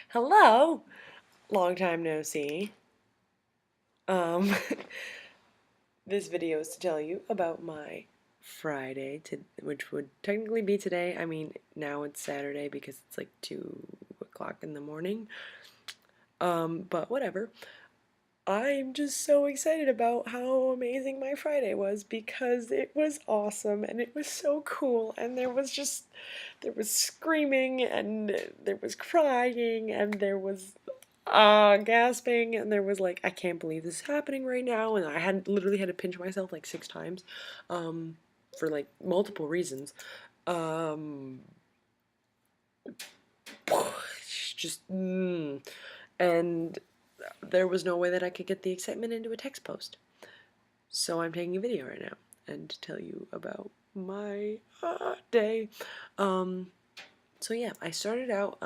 Hello! Long time no see. Um, this video is to tell you about my Friday, which would technically be today. I mean, now it's Saturday because it's like 2 o'clock in the morning. But whatever. I'm just so excited about how amazing my Friday was because it was awesome and it was so cool and there was screaming and there was crying and there was gasping and there was like, I can't believe this is happening right now, and I had literally had to pinch myself like 6 times for like multiple reasons. Um, just and there was no way that I could get the excitement into a text post. So I'm taking a video right now and to tell you about my day. Um, so yeah, I started out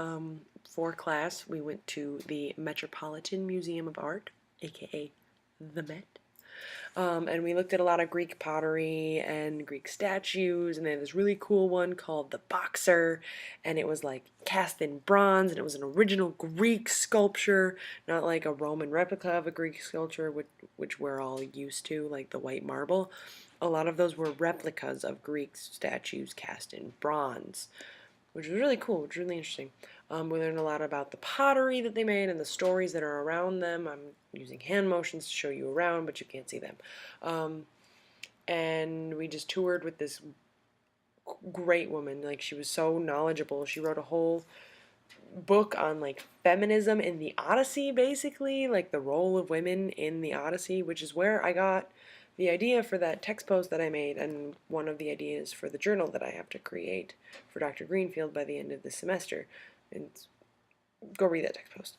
for class. We went to the Metropolitan Museum of Art, aka the Met. And we looked at a lot of Greek pottery and Greek statues, and they had this really cool one called the Boxer, and it was like cast in bronze, and it was an original Greek sculpture, not like a Roman replica of a Greek sculpture, which we're all used to, like the white marble. A lot of those were replicas of Greek statues cast in bronze, which was really cool, which was really interesting. We learned a lot about the pottery that they made and the stories that are around them. I'm using hand motions to show you around, but you can't see them. And we just toured with this great woman. Like, she was so knowledgeable. She wrote a whole book on like feminism in the Odyssey, basically, like the role of women in the Odyssey, which is where I got the idea for that text post that I made, and one of the ideas for the journal that I have to create for Dr. Greenfield by the end of the semester. And go read that text post.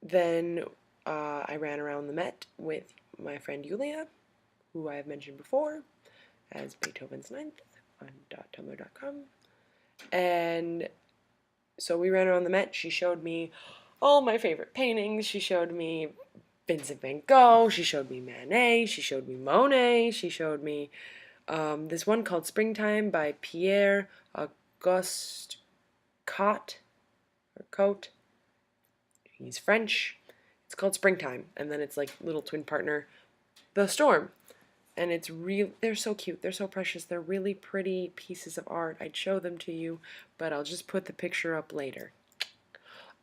Then I ran around the Met with my friend Yulia, who I have mentioned before as Beethoven's Ninth on .tumblr.com. And so we ran around the Met. She showed me all my favorite paintings. She showed me Vincent van Gogh. She showed me Manet. She showed me Monet. She showed me this one called Springtime by Pierre Auguste Cotte, or Cote. He's French. It's called Springtime, and then it's like little twin partner, The Storm. And it's real. They're so cute. They're so precious. They're really pretty pieces of art. I'd show them to you, but I'll just put the picture up later.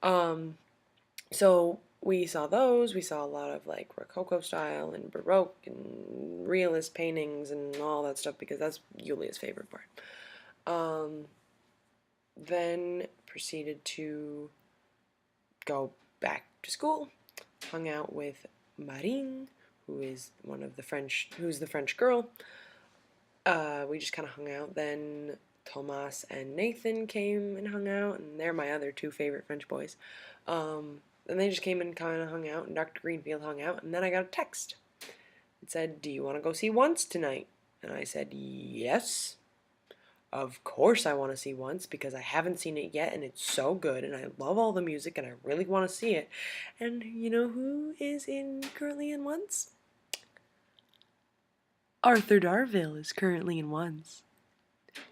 So we saw those. We saw a lot of like Rococo style and Baroque and realist paintings and all that stuff because that's Yulia's favorite part. Then proceeded to go back to school. Hung out with Marine, who's the French girl. We just kind of hung out. Then Thomas and Nathan came and hung out, and they're my other two favorite French boys. And they just came and kind of hung out, and Dr. Greenfield hung out, and then I got a text. It said, "Do you want to go see Once tonight?" And I said, "Yes. Of course I want to see Once because I haven't seen it yet, and it's so good, and I love all the music, and I really want to see it." And you know who is currently in Once? Arthur Darvill is currently in Once,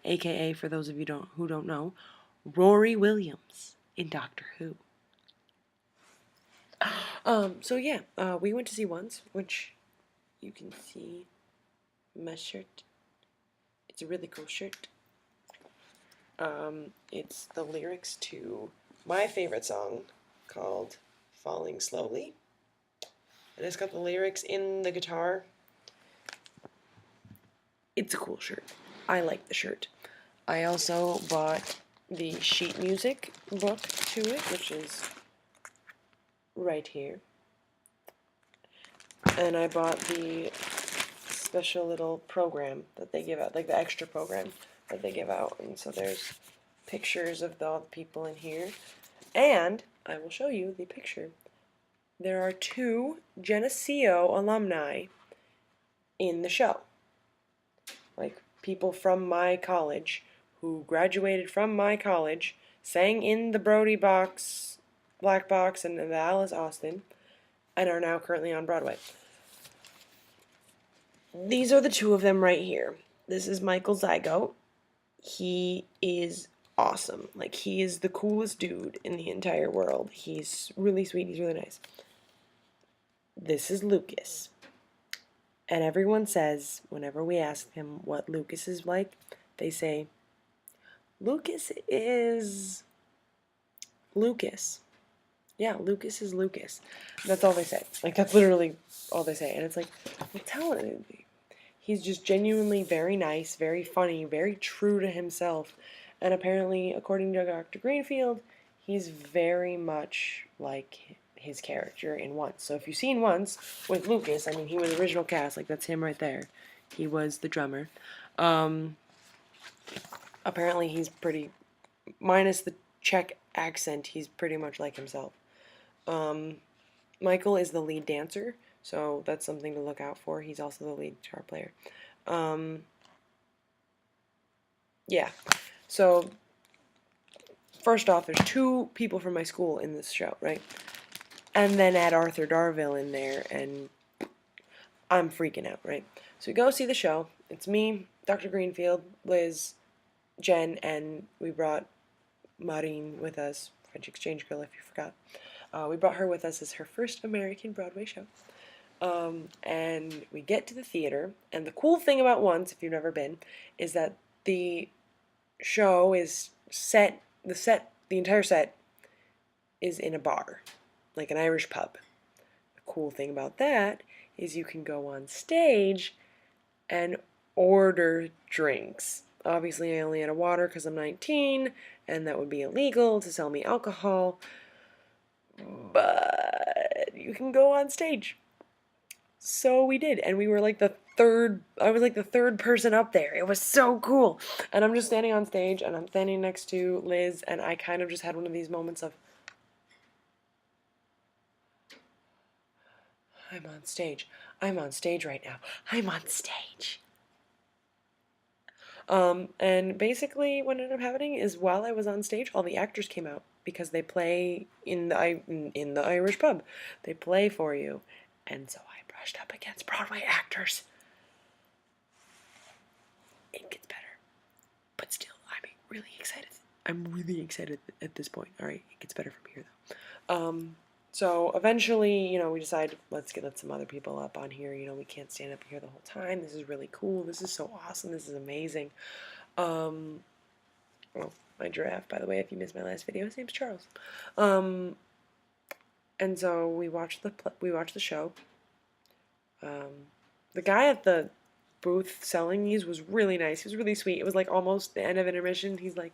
aka, for those of you who don't know, Rory Williams in Doctor Who. So yeah, we went to see Once, which you can see my shirt. It's a really cool shirt. It's the lyrics to my favorite song called Falling Slowly. And it's got the lyrics in the guitar. It's a cool shirt. I like the shirt. I also bought the sheet music book to it, which is right here. And I bought the special little program that they give out, like the extra program that they give out. And so there's pictures of all the people in here. And I will show you the picture. There are 2 Geneseo alumni in the show. Like people from my college who graduated from my college, sang in the Brody Box, Black Box, and the Alice Austin, and are now currently on Broadway. These are the 2 of them right here. This is Michael Zygote. He is awesome. Like, he is the coolest dude in the entire world. He's really sweet. He's really nice. This is Lucas. And everyone says, whenever we ask him what Lucas is like, they say, Lucas is Lucas. Yeah, Lucas is Lucas. That's all they say. Like, that's literally all they say. And it's like, well, tell him. He's just genuinely very nice, very funny, very true to himself. And apparently, according to Dr. Greenfield, he's very much like his character in Once. So if you've seen Once with Lucas, I mean, he was original cast. Like, that's him right there. He was the drummer. Apparently, he's pretty, minus the Czech accent, he's pretty much like himself. Michael is the lead dancer, so that's something to look out for. He's also the lead guitar player. Yeah, so first off, there's 2 people from my school in this show, right? And then add Arthur Darville in there, and I'm freaking out, right? So we go see the show. It's me, Dr. Greenfield, Liz, Jen, and we brought Maureen with us, French exchange girl if you forgot. We brought her with us as her first American Broadway show. And we get to the theater, and the cool thing about Once, if you've never been, is that the show is set, the entire set is in a bar, like an Irish pub. The cool thing about that is you can go on stage and order drinks. Obviously, I only had a water because I'm 19, and that would be illegal to sell me alcohol, but you can go on stage. So we did, and we were like I was like the third person up there. It was so cool. And I'm just standing on stage, and I'm standing next to Liz, and I kind of just had one of these moments of, I'm on stage. I'm on stage right now. I'm on stage. And basically what ended up happening is while I was on stage, all the actors came out because they play in the Irish pub. They play for you. And so I brushed up against Broadway actors. It gets better. But still, I'm really excited. I'm really excited at this point. All right, it gets better from here, though. So eventually, you know, we decide, let's let some other people up on here. You know, we can't stand up here the whole time. This is really cool. This is so awesome. This is amazing. Well, my giraffe, by the way, if you missed my last video, his name's Charles. And so we watched the show. The guy at the booth selling these was really nice. He was really sweet. It was like almost the end of intermission. He's like,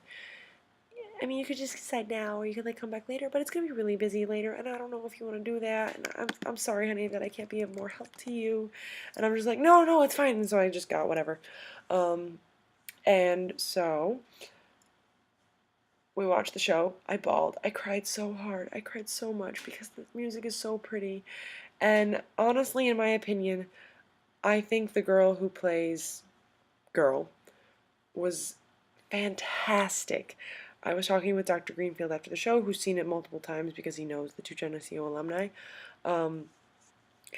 I mean, you could just decide now, or you could like come back later, but it's gonna be really busy later, and I don't know if you want to do that. And I'm sorry, honey, that I can't be of more help to you. And I'm just like, no, it's fine. And so I just got whatever. And so we watched the show. I bawled. I cried so hard. I cried so much because the music is so pretty. And honestly, in my opinion, I think the girl who plays Girl was fantastic. I was talking with Dr. Greenfield after the show, who's seen it multiple times because he knows the 2 Geneseo alumni. And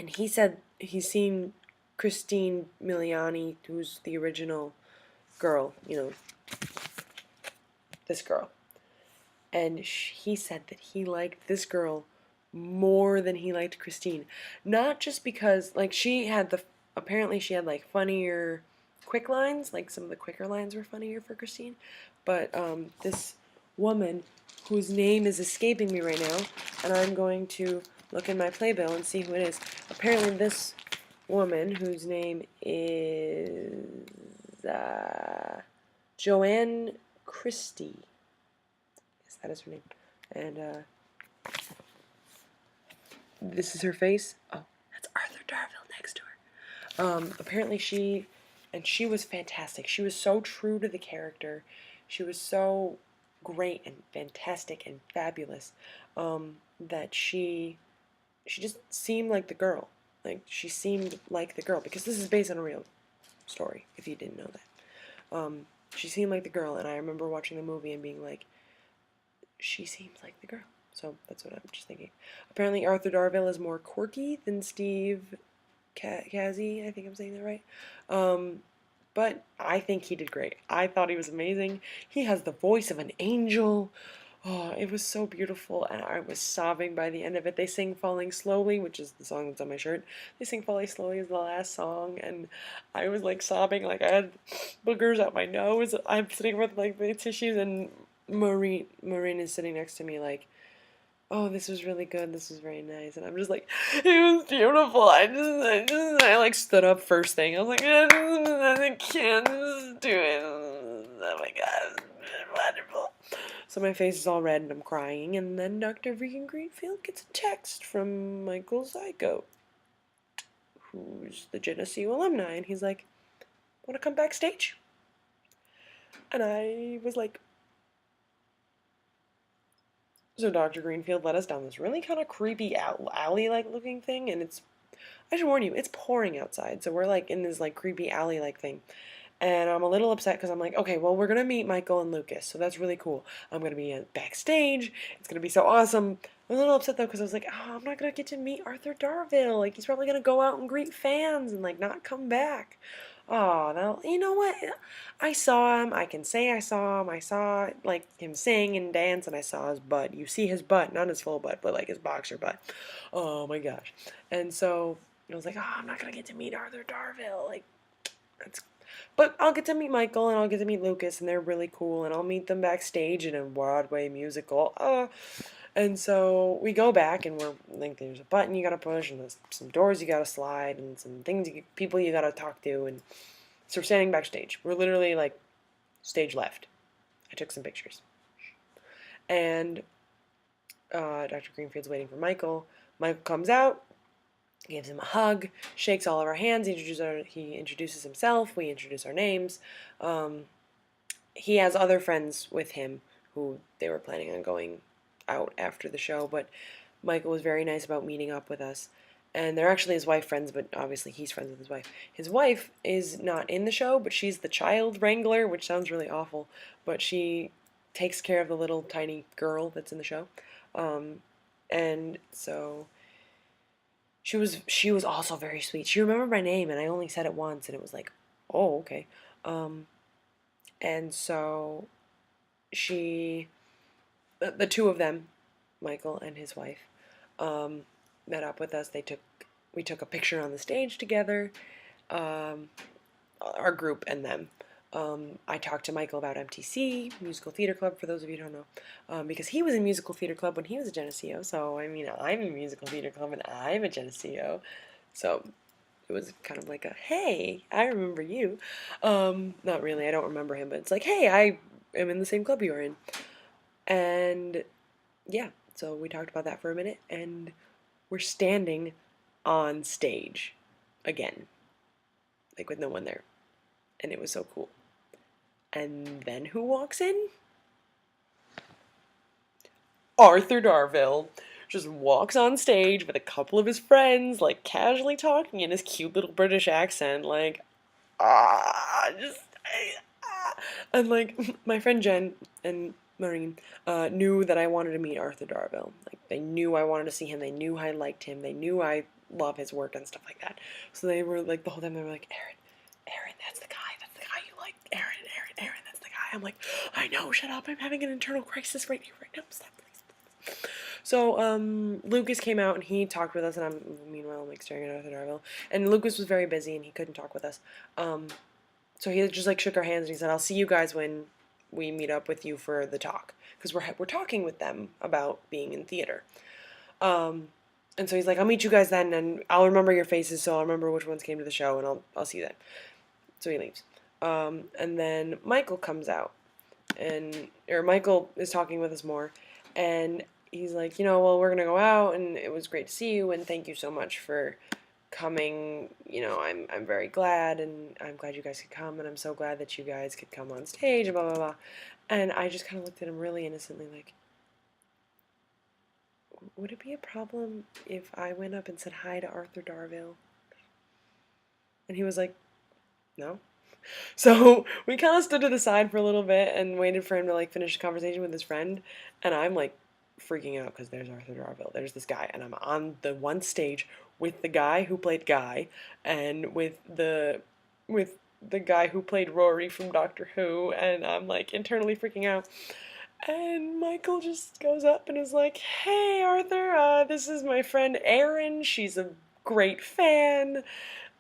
he said he's seen Christine Miliani, who's the original girl, you know, this girl. And he said that he liked this girl more than he liked Christine. Not just because, like, apparently she had, like, funnier quick lines, like some of the quicker lines were funnier for Christine, but this woman, whose name is escaping me right now, and I'm going to look in my playbill and see who it is. Apparently this woman, whose name is Joanne Christie, yes, that is her name, and this is her face. Oh, that's Arthur Darville next to her. Apparently she was fantastic. She was so true to the character. She was so great and fantastic and fabulous that she just seemed like the girl. Like, she seemed like the girl, because this is based on a real story, if you didn't know that. She seemed like the girl, and I remember watching the movie and being like, she seems like the girl. So that's what I'm just thinking. Apparently Arthur Darville is more quirky than Steve Kazee. I think I'm saying that right. but I think he did great. I thought he was amazing. He has the voice of an angel. Oh, it was so beautiful, and I was sobbing by the end of it. They sing Falling Slowly, which is the song that's on my shirt. They sing Falling Slowly as the last song, and I was like sobbing, like I had boogers out my nose. I'm sitting with like the tissues, and Maureen is sitting next to me, like, oh, this was really good. This was very nice. And I'm just like, it was beautiful. I like stood up first thing. I was like, I can't do it. Oh my God, wonderful. So my face is all red and I'm crying. And then Dr. Regan Greenfield gets a text from Michael Zyko, who's the Geneseo alumni. And he's like, want to come backstage? And I was like, so Dr. Greenfield led us down this really kind of creepy alley-like looking thing, and I should warn you, it's pouring outside, so we're like in this like creepy alley-like thing. And I'm a little upset because I'm like, okay, well, we're gonna meet Michael and Lucas, so that's really cool. I'm gonna be backstage, it's gonna be so awesome. I'm a little upset though because I was like, oh, I'm not gonna get to meet Arthur Darville. Like, he's probably gonna go out and greet fans and like not come back. Oh, now, you know what? I saw him. I can say I saw him. I saw, like, him sing and dance, and I saw his butt. You see his butt, not his full butt, but, like, his boxer butt. Oh, my gosh. And so I was like, oh, I'm not going to get to meet Arthur Darville. Like, that's... But I'll get to meet Michael, and I'll get to meet Lucas, and they're really cool, and I'll meet them backstage in a Broadway musical. And so we go back, and we're like, there's a button you gotta push, and there's some doors you gotta slide, and some things, people you gotta talk to, and so we're standing backstage. We're literally like stage left. I took some pictures, and Dr. Greenfield's waiting for Michael. Michael comes out, gives him a hug, shakes all of our hands. He introduces himself. We introduce our names. He has other friends with him who they were planning on going out after the show, but Michael was very nice about meeting up with us. And they're actually his wife friends, but obviously he's friends with his wife. His wife is not in the show, but she's the child wrangler, which sounds really awful, but she takes care of the little tiny girl that's in the show. And so she was also very sweet. She remembered my name, and I only said it once, and it was like, oh, okay. And so the two of them, Michael and his wife, met up with us. We took a picture on the stage together, our group and them. I talked to Michael about MTC, Musical Theater Club, for those of you who don't know, because he was in Musical Theater Club when he was a Geneseo, so, I mean, I'm in Musical Theater Club and I'm a Geneseo, so it was kind of like a, hey, I remember you. Not really, I don't remember him, but it's like, hey, I am in the same club you are in. And, yeah, so we talked about that for a minute, and we're standing on stage again, like with no one there, and it was so cool. And then who walks in? Arthur Darville just walks on stage with a couple of his friends, like casually talking in his cute little British accent, like, and like my friend Jen and Maureen knew that I wanted to meet Arthur Darville. Like, they knew I wanted to see him. They knew I liked him. They knew I love his work and stuff like that. So they were like, the whole time they were like, Aaron, that's the guy you like. Aaron, that's the guy. I'm like, I know, shut up. I'm having an internal crisis right here, right now. Stop, please. So Lucas came out and he talked with us, and meanwhile I'm like staring at Arthur Darville. And Lucas was very busy and he couldn't talk with us. So he just like shook our hands and he said, I'll see you guys when we meet up with you for the talk, because we're talking with them about being in theater. And so he's like, I'll meet you guys then, and I'll remember your faces, so I'll remember which ones came to the show, and I'll see you then. So he leaves. And then Michael comes out, or Michael is talking with us more, and he's like, well, we're gonna go out, and it was great to see you, and thank you so much for coming. I'm very glad, and I'm glad you guys could come, and I'm so glad that you guys could come on stage, and blah blah blah. And I just kind of looked at him really innocently, like, would it be a problem if I went up and said hi to Arthur Darville? And he was like, no. So we kind of stood to the side for a little bit and waited for him to like finish the conversation with his friend, and I'm like freaking out because there's Arthur Darville, there's this guy, and I'm on the one stage with the guy who played Guy, and with the guy who played Rory from Doctor Who, and I'm like internally freaking out. And Michael just goes up and is like, "Hey Arthur, this is my friend Erin. She's a great fan.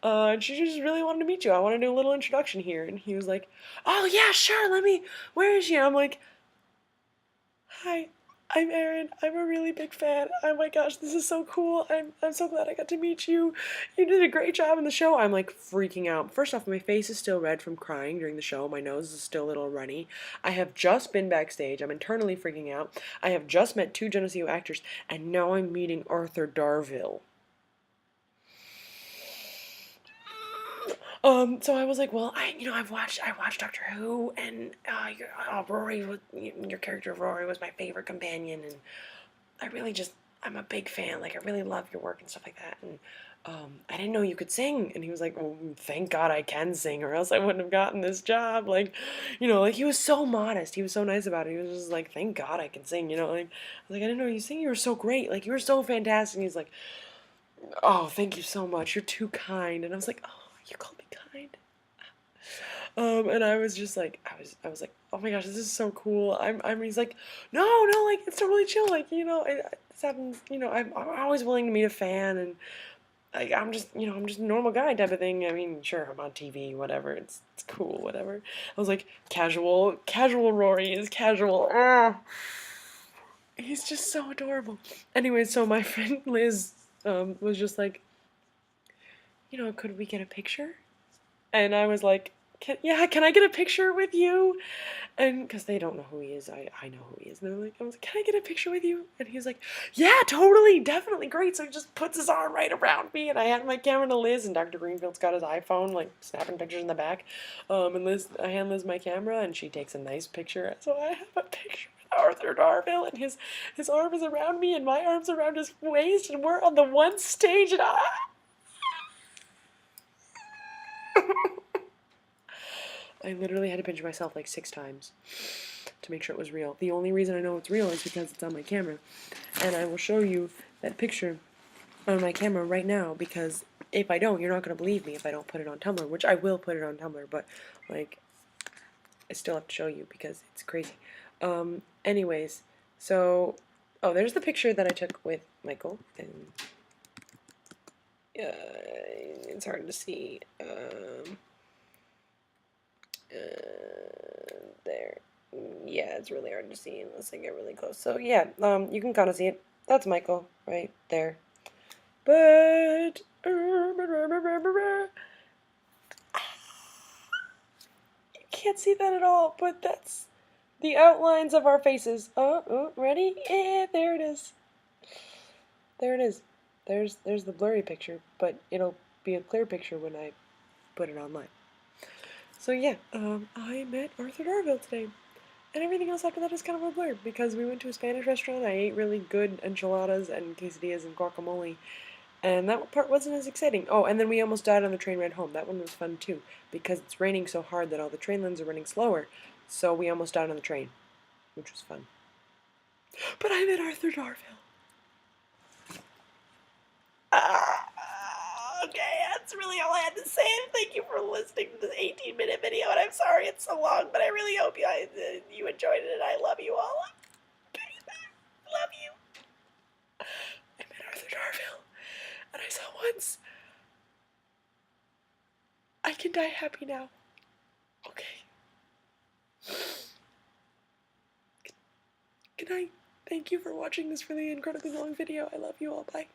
And she just really wanted to meet you. I want to do a little introduction here." And he was like, "Oh yeah, sure. Where is she?" And I'm like, "Hi, I'm Erin. I'm a really big fan. Oh my gosh, this is so cool. I'm so glad I got to meet you. You did a great job in the show." I'm like freaking out. First off, my face is still red from crying during the show. My nose is still a little runny. I have just been backstage. I'm internally freaking out. I have just met 2 Geneseo actors, and now I'm meeting Arthur Darvill. So I was like, well, I watched Doctor Who, and Rory, your character of Rory was my favorite companion, and I really just, I'm a big fan. Like, I really love your work and stuff like that. And I didn't know you could sing. And he was like, well, thank God I can sing, or else I wouldn't have gotten this job. Like, like he was so modest. He was so nice about it. He was just like, thank God I can sing. Like, I was like, I didn't know you sing. You were so great. Like, you were so fantastic. And he's like, oh, thank you so much. You're too kind. And I was like, oh, you called me kind. And I was just like, I was like, oh my gosh, this is so cool. He's like, no, like, it's totally chill. Like, this happens, I'm always willing to meet a fan, and like, I'm just a normal guy type of thing. I mean, sure, I'm on TV, whatever. It's cool, whatever. I was like, casual Rory is casual. He's just so adorable. Anyway, so my friend Liz, was just like, could we get a picture? And I was like, can I get a picture with you? And because they don't know who he is, I know who he is. And they're like, I was like, can I get a picture with you? And he's like, yeah, totally, definitely, great. So he just puts his arm right around me, and I hand my camera to Liz, and Dr. Greenfield's got his iPhone, like, snapping pictures in the back. And I hand Liz my camera, and she takes a nice picture. So I have a picture with Arthur Darvill, and his arm is around me, and my arm's around his waist, and we're on the one stage, and I literally had to pinch myself like 6 times to make sure it was real. The only reason I know it's real is because it's on my camera. And I will show you that picture on my camera right now, because if I don't, you're not going to believe me if I don't put it on Tumblr, which I will put it on Tumblr, but, like, I still have to show you because it's crazy. Anyways, so, there's the picture that I took with Michael, and it's hard to see. There. Yeah, it's really hard to see unless I get really close. So yeah, you can kind of see it. That's Michael right there. But you can't see that at all. But that's the outlines of our faces. Oh, ready? There it is. There it is. There's the blurry picture, but it'll be a clear picture when I put it online. So yeah, I met Arthur Darvill today. And everything else after that is kind of a blur, because we went to a Spanish restaurant, I ate really good enchiladas and quesadillas and guacamole, and that part wasn't as exciting. Oh, and then we almost died on the train ride home. That one was fun too, because it's raining so hard that all the train lines are running slower, so we almost died on the train, which was fun. But I met Arthur Darvill. Okay, that's really all I had to say. Thank you for listening to this 18-minute video, and I'm sorry it's so long, but I really hope you enjoyed it, and I love you all. Love you. I met Arthur Darvill, and I saw once. I can die happy now. Okay. Good night. Thank you for watching this really incredibly long video. I love you all. Bye.